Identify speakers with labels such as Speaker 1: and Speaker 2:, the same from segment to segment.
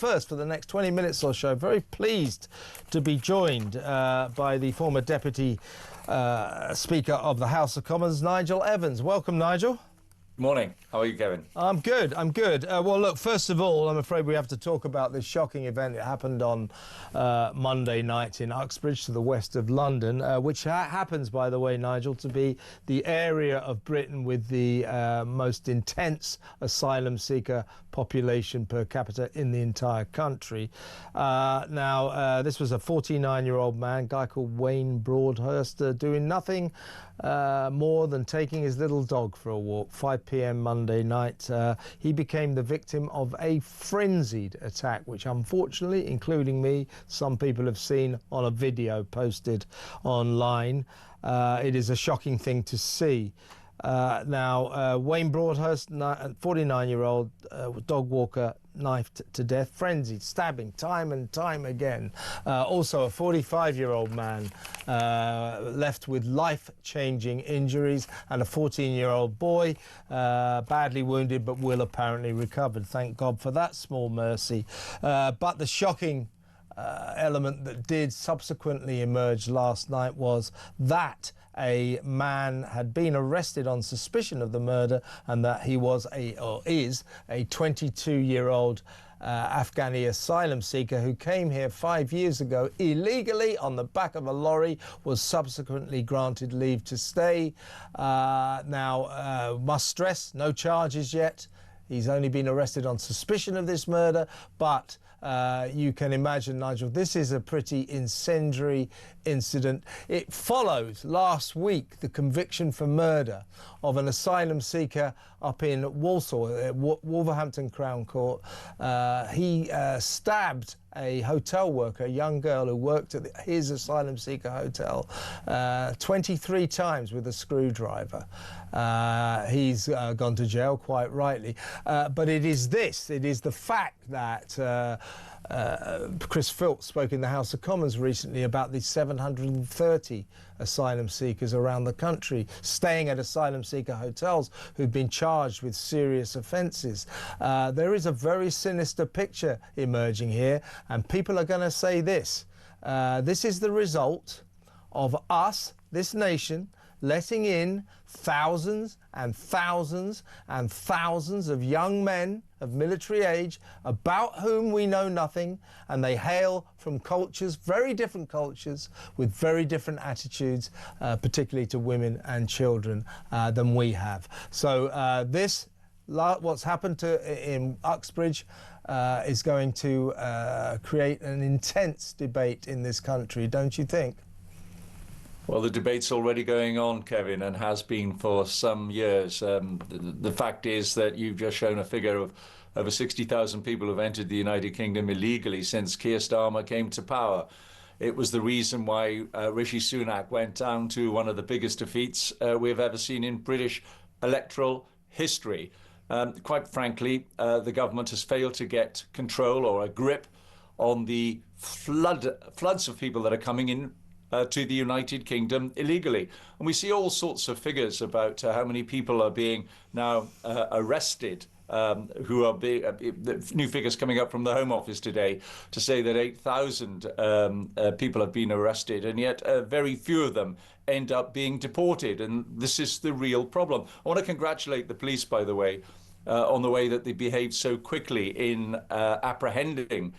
Speaker 1: first, for the next 20 minutes or so, very pleased to be joined by the former Deputy Speaker of the House of Commons, Nigel Evans. Welcome, Nigel.
Speaker 2: Good morning. How are you, Kevin?
Speaker 1: I'm good. Well, look, first of all, I'm afraid we have to talk about this shocking event that happened on Monday night in Uxbridge, to the west of London, which happens, by the way, Nigel, to be the area of Britain with the most intense asylum seeker population per capita in the entire country. This was a 49-year-old man, a guy called Wayne Broadhurst, doing nothing more than taking his little dog for a walk. 5 p.m. Monday night, he became the victim of a frenzied attack, which unfortunately, including me, some people have seen on a video posted online. It is a shocking thing to see. Wayne Broadhurst, 49-year-old dog walker, knifed to death, frenzied, stabbing time and time again. Also a 45-year-old man left with life-changing injuries, and a 14-year-old boy badly wounded but will apparently recovered. Thank God for that small mercy. But the shocking element that did subsequently emerge last night was that a man had been arrested on suspicion of the murder, and that he was is a 22-year-old Afghani asylum seeker who came here 5 years ago illegally on the back of a lorry, was subsequently granted leave to stay. Must stress, no charges yet. He's only been arrested on suspicion of this murder, but you can imagine, Nigel, this is a pretty incendiary incident. It follows last week the conviction for murder of an asylum seeker up in Walsall, Wolverhampton Crown Court. He stabbed a hotel worker, a young girl who worked at his asylum seeker hotel, 23 times with a screwdriver. He's gone to jail, quite rightly. But it is the fact that Chris Philp spoke in the House of Commons recently about the 730 asylum seekers around the country staying at asylum seeker hotels who've been charged with serious offences. There is a very sinister picture emerging here, and people are going to say this. This is the result of us, this nation, letting in thousands and thousands and thousands of young men of military age about whom we know nothing, and they hail from cultures, very different cultures, with very different attitudes, particularly to women and children, than we have. So what's happened in Uxbridge is going to create an intense debate in this country, don't you think?
Speaker 2: Well, the debate's already going on, Kevin, and has been for some years. The fact is that you've just shown a figure of over 60,000 people who've entered the United Kingdom illegally since Keir Starmer came to power. It was the reason why Rishi Sunak went down to one of the biggest defeats we've ever seen in British electoral history. Quite frankly, the government has failed to get control or a grip on the floods of people that are coming in to the United Kingdom illegally. And we see all sorts of figures about how many people are being now arrested, who are being, new figures coming up from the Home Office today to say that 8,000 people have been arrested, and yet very few of them end up being deported. And this is the real problem. I want to congratulate the police, by the way, on the way that they behaved so quickly in apprehending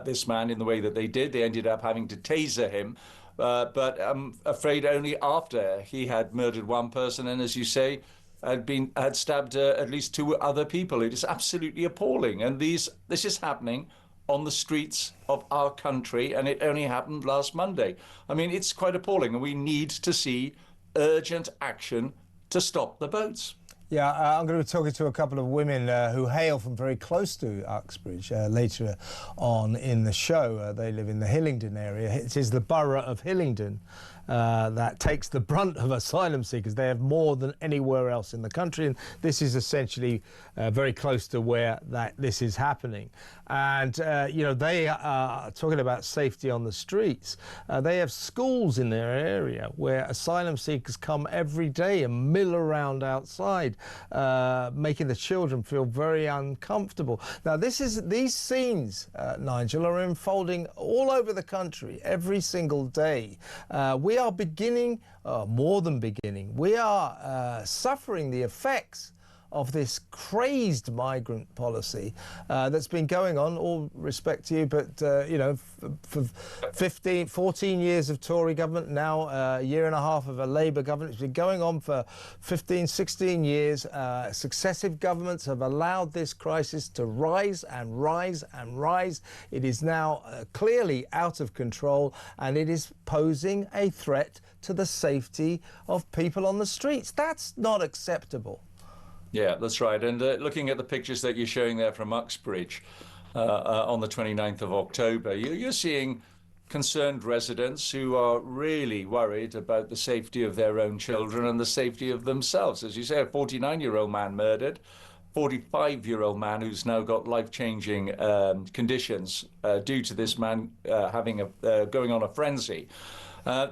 Speaker 2: this man in the way that they did. They ended up having to taser him. But I'm afraid only after he had murdered one person and, as you say, had stabbed at least 2 other people. It is absolutely appalling. And this is happening on the streets of our country, and it only happened last Monday. I mean, it's quite appalling, and we need to see urgent action to stop the boats.
Speaker 1: Yeah, I'm going to be talking to a couple of women who hail from very close to Uxbridge later on in the show. They live in the Hillingdon area. It is the borough of Hillingdon that takes the brunt of asylum seekers. They have more than anywhere else in the country, and this is essentially very close to where this is happening. And you know, they are talking about safety on the streets. They have schools in their area where asylum seekers come every day and mill around outside. inside, making the children feel very uncomfortable. Now, these scenes, Nigel, are unfolding all over the country every single day. We are beginning, more than beginning, we are suffering the effects of this crazed migrant policy that's been going on, all respect to you, but, you know, for 14 years of Tory government, now a year and a half of a Labour government. It's been going on for 15, 16 years. Successive governments have allowed this crisis to rise and rise and rise. It is now clearly out of control, and it is posing a threat to the safety of people on the streets. That's not acceptable.
Speaker 2: Yeah, that's right. And looking at the pictures that you're showing there from Uxbridge on the 29th of October, you're seeing concerned residents who are really worried about the safety of their own children and the safety of themselves. As you say, a 49-year-old man murdered, 45-year-old man who's now got life-changing conditions due to this man going on a frenzy.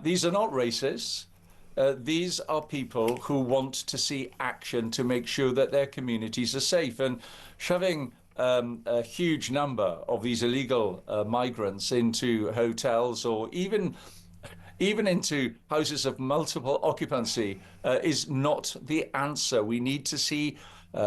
Speaker 2: These are not racists. These are people who want to see action to make sure that their communities are safe. And shoving a huge number of these illegal migrants into hotels or even into houses of multiple occupancy is not the answer. We need to see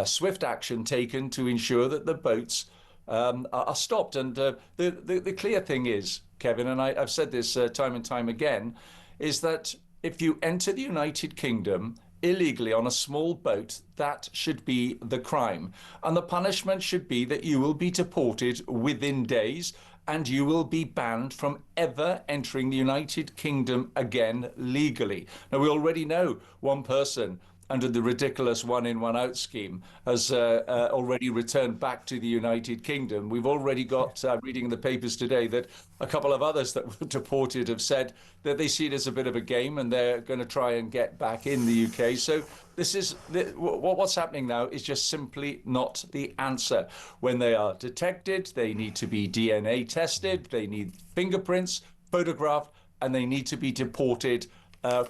Speaker 2: swift action taken to ensure that the boats are stopped. And the clear thing is, Kevin, and I've said this time and time again, is that if you enter the United Kingdom illegally on a small boat, that should be the crime. And the punishment should be that you will be deported within days and you will be banned from ever entering the United Kingdom again legally. Now, we already know one person under the ridiculous one-in, one-out scheme has already returned back to the United Kingdom. We've already got, reading in the papers today, that a couple of others that were deported have said that they see it as a bit of a game and they're going to try and get back in the UK. So this is what's happening now is just simply not the answer. When they are detected, they need to be DNA tested, they need fingerprints photographed, and they need to be deported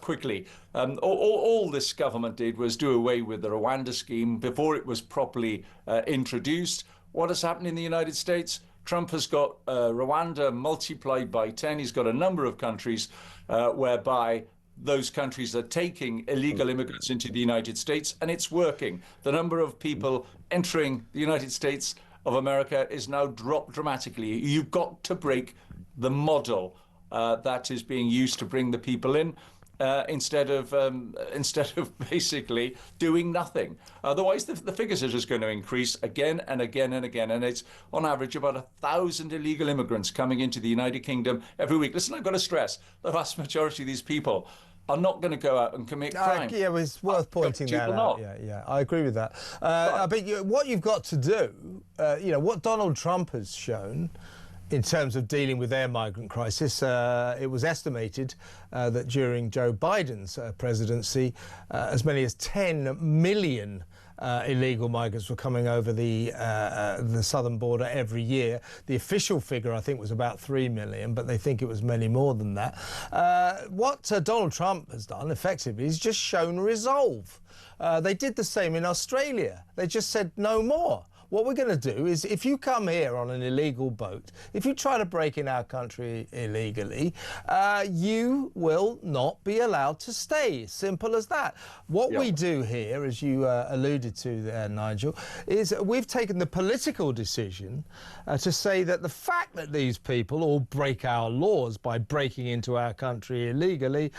Speaker 2: quickly. All this government did was do away with the Rwanda scheme before it was properly introduced. What has happened in the United States? Trump has got Rwanda multiplied by 10. He's got a number of countries whereby those countries are taking illegal immigrants into the United States, and it's working. The number of people entering the United States of America is now dropped dramatically. You've got to break the model that is being used to bring the people in. Instead of basically doing nothing. Otherwise, the figures are just going to increase again and again and again. And it's on average about 1,000 illegal immigrants coming into the United Kingdom every week. Listen, I've got to stress, the vast majority of these people are not going to go out and commit crime.
Speaker 1: Yeah, it was worth pointing that out. Yeah, I agree with that. But what you've got to do, you know, what Donald Trump has shown in terms of dealing with their migrant crisis, it was estimated that during Joe Biden's presidency, as many as 10 million illegal migrants were coming over the southern border every year. The official figure, I think, was about 3 million, but they think it was many more than that. What Donald Trump has done, effectively, is just shown resolve. They did the same in Australia. They just said no more. What we're going to do is, if you come here on an illegal boat, if you try to break in our country illegally, you will not be allowed to stay. Simple as that. What we do here, as you alluded to there, Nigel, is we've taken the political decision to say that the fact that these people all break our laws by breaking into our country illegally,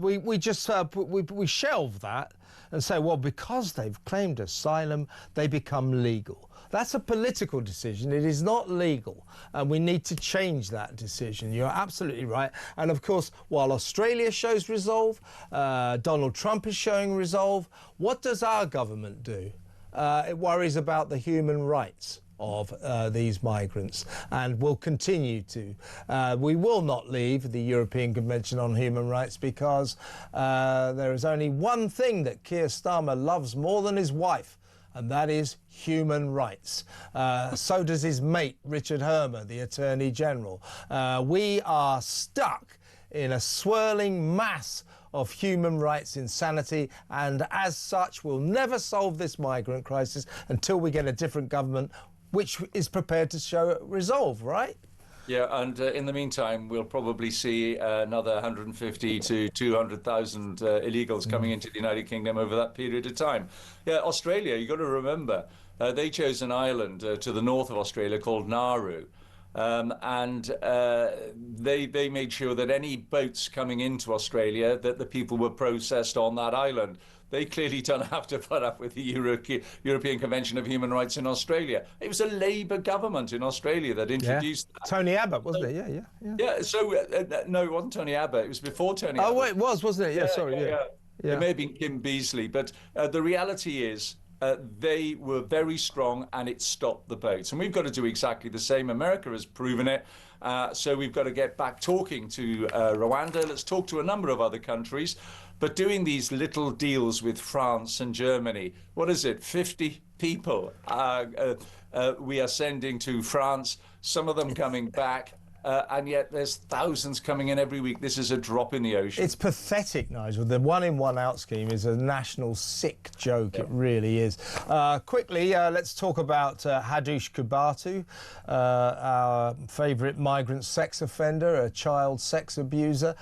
Speaker 1: we shelve that and say, well, because they've claimed asylum, they become legal. That's a political decision. It is not legal, and we need to change that decision. You're absolutely right. And of course, while Australia shows resolve, Donald Trump is showing resolve, what does our government do? It worries about the human rights of these migrants, and will continue to. We will not leave the European Convention on Human Rights because there is only one thing that Keir Starmer loves more than his wife, and that is human rights. So does his mate, Richard Hermer, the Attorney General. We are stuck in a swirling mass of human rights insanity, and as such will never solve this migrant crisis until we get a different government which is prepared to show resolve, right?
Speaker 2: Yeah, and in the meantime, we'll probably see another 150 to 200,000 illegals coming into the United Kingdom over that period of time. Yeah, Australia, you've got to remember, they chose an island to the north of Australia called Nauru. They made sure that any boats coming into Australia, that the people were processed on that island. They clearly don't have to put up with the European Convention of Human Rights in Australia. It was a Labour government in Australia that introduced that.
Speaker 1: Tony Abbott, wasn't it? Yeah.
Speaker 2: Yeah, so, no, it wasn't Tony Abbott. It was before Tony Abbott.
Speaker 1: Oh, it was, wasn't it? Yeah, sorry. Yeah.
Speaker 2: It may have been Kim Beazley, but the reality is they were very strong and it stopped the boats. And we've got to do exactly the same. America has proven it. So we've got to get back talking to Rwanda. Let's talk to a number of other countries. But doing these little deals with France and Germany, what is it, 50 people we are sending to France, some of them coming back. And yet there's thousands coming in every week. This is a drop in the ocean.
Speaker 1: It's pathetic, Nigel. The one-in, one-out scheme is a national sick joke. It really is. Quickly, let's talk about Hadush Kubatu, our favourite migrant sex offender, a child sex abuser.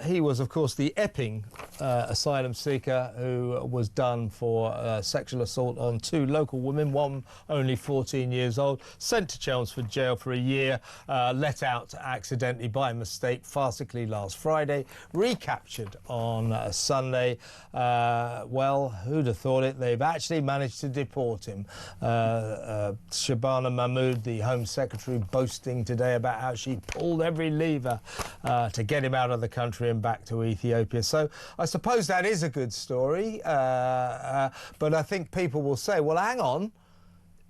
Speaker 1: He was, of course, the Epping asylum seeker who was done for sexual assault on 2 local women, one only 14 years old, sent to Chelmsford jail for a year, let out accidentally by mistake farcically last Friday, recaptured on Sunday. Well, who'd have thought it? They've actually managed to deport him. Shabana Mahmood, the Home Secretary, boasting today about how she pulled every lever to get him out of the country and back to Ethiopia. So I suppose that is a good story, but I think people will say, well, hang on,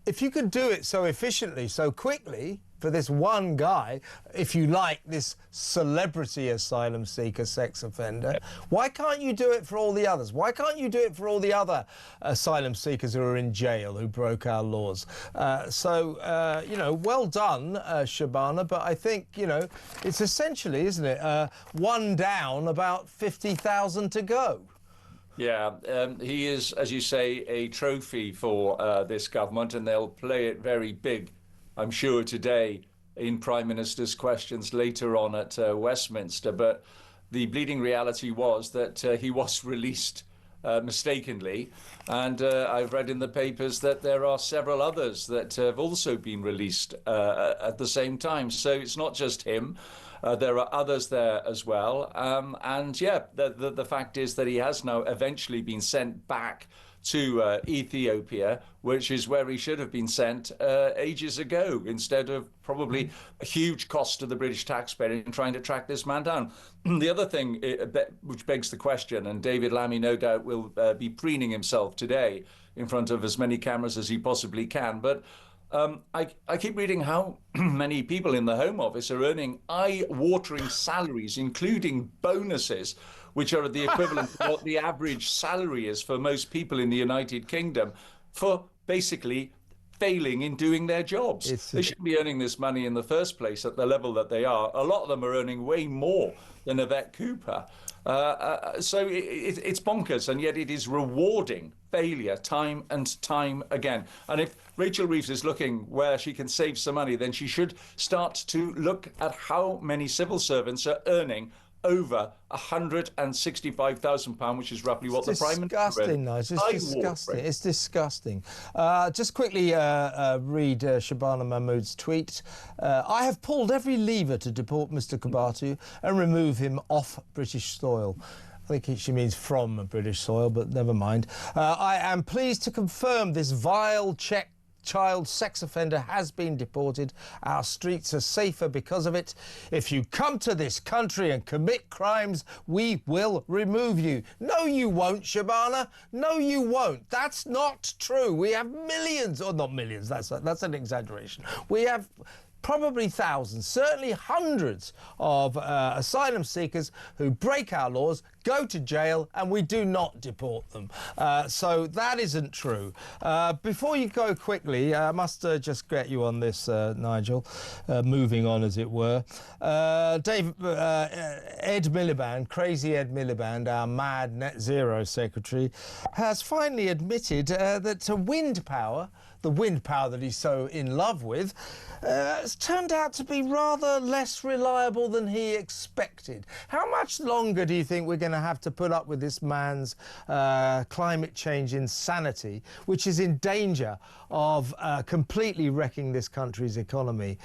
Speaker 1: if you could do it so efficiently, so quickly, for this one guy, if you like, this celebrity asylum seeker sex offender, why can't you do it for all the others? Why can't you do it for all the other asylum seekers who are in jail, who broke our laws? You know, well done, Shabana, but I think, you know, it's essentially, isn't it, one down, about 50,000 to go.
Speaker 2: Yeah, he is, as you say, a trophy for this government, and they'll play it very big, I'm sure, today in Prime Minister's questions later on at Westminster. But the bleeding reality was that he was released mistakenly. And I've read in the papers that there are several others that have also been released at the same time. So it's not just him. There are others there as well. And yeah, the fact is that he has now eventually been sent back to Ethiopia, which is where he should have been sent ages ago, instead of probably a huge cost to the British taxpayer in trying to track this man down. The other thing which begs the question, and David Lammy no doubt will be preening himself today in front of as many cameras as he possibly can, but I keep reading how many people in the Home Office are earning eye-watering salaries, including bonuses, which are the equivalent of what the average salary is for most people in the United Kingdom, for basically failing in doing their jobs. They shouldn't be earning this money in the first place at the level that they are. A lot of them are earning way more than Yvette Cooper. So it's bonkers, and yet it is rewarding failure time and time again. And if Rachel Reeves is looking where she can save some money, then she should start to look at how many civil servants are earning over £165,000, which is roughly what the Prime Minister
Speaker 1: disgusting, Nigel. It's disgusting. It's disgusting. Just quickly read Shabana Mahmood's tweet. I have pulled every lever to deport Mr Kubatu and remove him off British soil. I think she means from British soil, but never mind. I am pleased to confirm this vile Czech child sex offender has been deported. Our streets are safer because of it. If you come to this country and commit crimes, we will remove you. No, you won't, Shabana. No, you won't. That's not true. We have millions, or not millions, that's an exaggeration. We have probably thousands, certainly hundreds of asylum seekers who break our laws, go to jail, and we do not deport them. So that isn't true. Before you go quickly, I must just get you on this, Nigel, moving on, as it were. Ed Miliband, crazy Ed Miliband, our mad net zero secretary, has finally admitted that wind power, the wind power that he's so in love with, has turned out to be rather less reliable than he expected. How much longer do you think we're going to have to put up with this man's climate change insanity, which is in danger of completely wrecking this country's economy?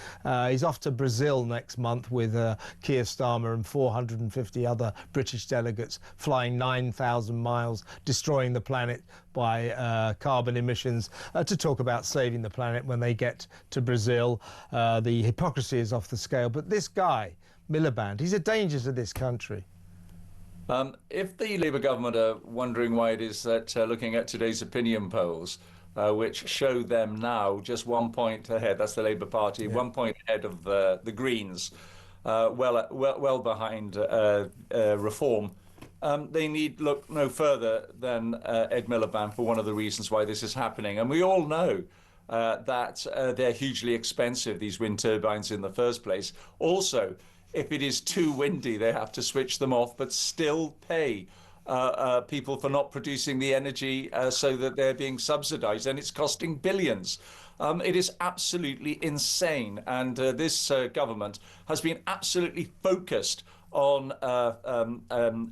Speaker 1: He's off to Brazil next month with Keir Starmer and 450 other British delegates, flying 9,000 miles, destroying the planet by carbon emissions, to talk about saving the planet when they get to Brazil. The hypocrisy is off the scale. But this guy, Miliband, he's a danger to this country.
Speaker 2: If the Labour government are wondering why it is that looking at today's opinion polls, which show them now just 1 point ahead, that's the Labour Party, 1 point ahead of the Greens, well behind reform, they need look no further than Ed Miliband for one of the reasons why this is happening. And we all know that they're hugely expensive, these wind turbines, in the first place. Also, if it is too windy, they have to switch them off, but still pay people for not producing the energy so that they're being subsidized, and it's costing billions. It is absolutely insane, and this government has been absolutely focused on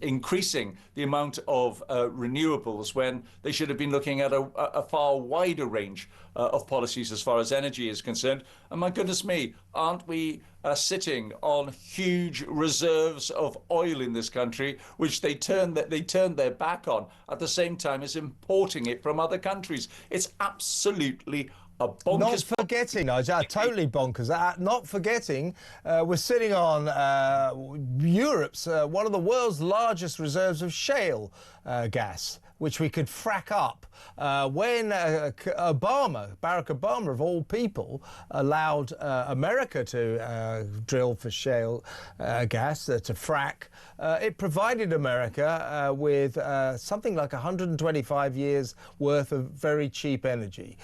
Speaker 2: increasing the amount of renewables when they should have been looking at a far wider range of policies as far as energy is concerned. And my goodness me, aren't we sitting on huge reserves of oil in this country, which they turned their back on at the same time as importing it from other countries? It's absolutely bonkers.
Speaker 1: Not forgetting, Nigel, totally bonkers. Not forgetting, we're sitting on Europe's, one of the world's largest reserves of shale gas, which we could frack up. When Barack Obama, of all people, allowed America to drill for shale gas, to frack, it provided America with something like 125 years worth of very cheap energy.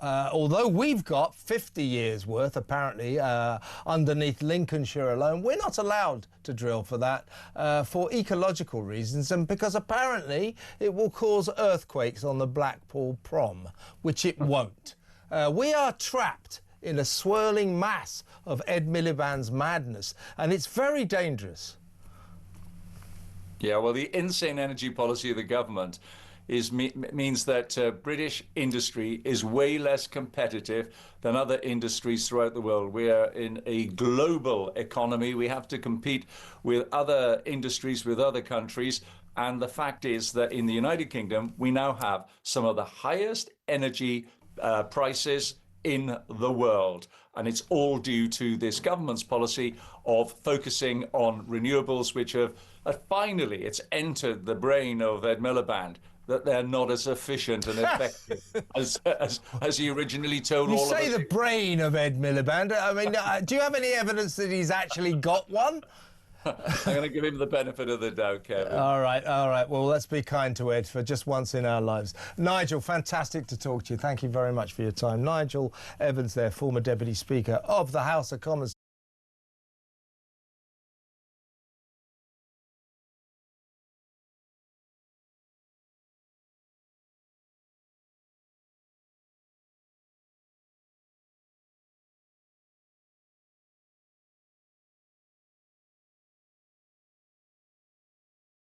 Speaker 1: Although we've got 50 years worth, apparently, underneath Lincolnshire alone, we're not allowed to drill for that for ecological reasons, and because apparently it will cause earthquakes on the Blackpool Prom, which it won't. We are trapped in a swirling mass of Ed Miliband's madness, and it's very dangerous.
Speaker 2: Yeah, well, the insane energy policy of the government means that British industry is way less competitive than other industries throughout the world. We are in a global economy. We have to compete with other industries, with other countries. And the fact is that in the United Kingdom, we now have some of the highest energy prices in the world. And it's all due to this government's policy of focusing on renewables, which have finally, it's entered the brain of Ed Miliband that they're not as efficient and effective as he originally told all of us.
Speaker 1: You say the brain of Ed Miliband. I mean, do you have any evidence that he's actually got one?
Speaker 2: I'm going to give him the benefit of the doubt, Kevin.
Speaker 1: All right, all right. Well, let's be kind to Ed for just once in our lives. Nigel, fantastic to talk to you. Thank you very much for your time. Nigel Evans there, former Deputy Speaker of the House of Commons.